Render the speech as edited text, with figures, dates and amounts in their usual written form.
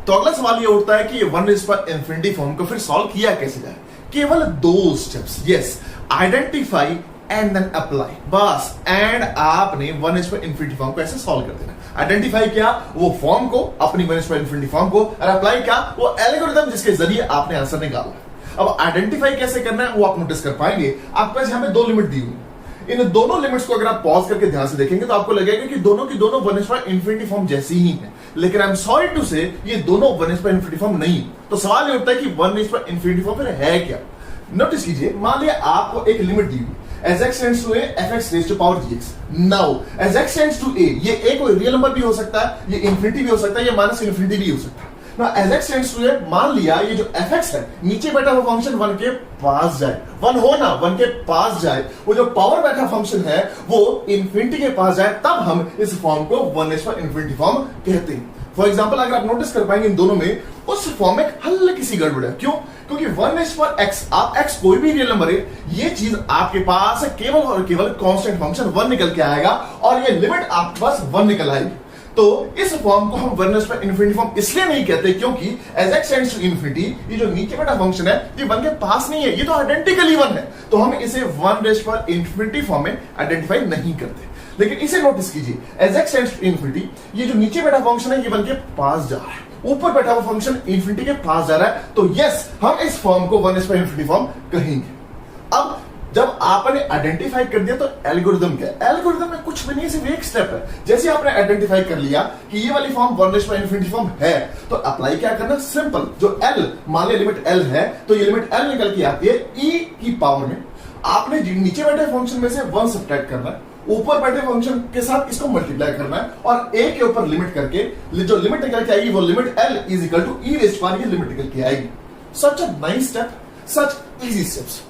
तो अगला सवाल ये उठता है कि ये वन रेज़ पर इंफिनिटी फॉर्म को फिर सॉल्व किया कैसे जाए। केवल दो steps, yes, identify and then apply, बस। एंड आपने वन रेज़ पर इंफिनिटी फॉर्म को ऐसे सॉल्व कर देना। आइडेंटिफाई क्या, वो फॉर्म को, अपनी वन रेज़ पर इंफिनिटी फॉर्म को, और अप्लाई क्या, वो एल्गोरिथम जिसके जरिए आपने आंसर निकाला। अब आइडेंटिफाई कैसे करना है वो आप नोटिस कर पाएंगे। आपके पास यहां पे दो लिमिट दी हुई, इन दोनों लिमिट्स को अगर आप पॉज करके ध्यान से देखेंगे तो आपको लगेगा कि दोनों की दोनों वन रेज़ पर इंफिनिटी फॉर्म जैसी ही है, लेकिन आई एम सॉरी टू से ये दोनों वन रेज़ पर इंफिनिटी फॉर्म नहीं। तो सवाल ये उठता है कि वन रेज़ पर इंफिनिटी फॉर्म फिर है क्या। नोटिस कीजिए, मान लिया आपको एक लिमिट दी हुई, as x tends to a fx raised to power gx. Now as x tends to a, ये a कोई रियल नंबर भी हो सकता है, ये इंफिनिटी भी हो सकता है, ये माइनस इंफिनिटी भी हो सकता है। Now as x tends to a, मान लिया ये जो fx है नीचे बैठा हुआ फंक्शन वन के पास जाए, वन हो ना, वन के पास जाए, वो जो पावर बैठा फंक्शन है वो इंफिनिटी के पास जाए, तब हम इस फॉर्म को वन रेज़ पर इंफिनिटी फॉर्म कहते हैं। फॉर एग्जाम्पल अगर आप नोटिस कर पाएंगे इन दोनों में उस फॉर्म में हल्की सी गड़बड़ है। क्यों? क्योंकि वन रेज़ पर x, आप x कोई भी रियल नंबर है, ये चीज आपके पास केवल और केवल कांस्टेंट फंक्शन वन निकल के आएगा और ये लिमिट आपके पास वन निकल आएगी। तो इस फॉर्म को हम वन रेज़ पर इंफिनिटी फॉर्म इसलिए नहीं कहते क्योंकि as x tends to infinity, ये जो नीचे बैठा फंक्शन है ये वन के पास नहीं है, ये तो आइडेंटिकली वन है, तो हम इसे वन रेज़ पर इंफिनिटी फॉर्म में आइडेंटिफाई नहीं करते। लेकिन इसे नोटिस कीजिए, as x tends to infinity, ये जो नीचे बैठा फंक्शन है ये वन के पास जा रहा है, ऊपर बैठा हुआ फंक्शन इंफिनिटी के पास जा रहा है, तो यस हम इस फॉर्म को वन रेज़ पर इंफिनिटी फॉर्म कहेंगे। अब जब आपने आइडेंटिफाई कर दिया तो एल्गोरिथम क्या है? एल्गोरिथम में कुछ भी नहीं, सिर्फ एक स्टेप है। जैसे आपने आइडेंटिफाई कर लिया कि ये वाली फॉर्म वन रेज़ पर इंफिनिटी फॉर्म है, तो अप्लाई क्या करना, सिंपल, जो l, मान लिया लिमिट l है, तो ये लिमिट l निकल के आती है e की पावर में, आपने नीचे बैठे फंक्शन में से वन सब्ट्रैक्ट करना है, ऊपर बैठे फंक्शन के साथ इसको मल्टीप्लाई करना है और a के ऊपर लिमिट करके जो लिमिट निकल के आएगी वो limit l is equal to e raise पर ये लिमिट निकल के आएगी। Such a nice step, such easy steps.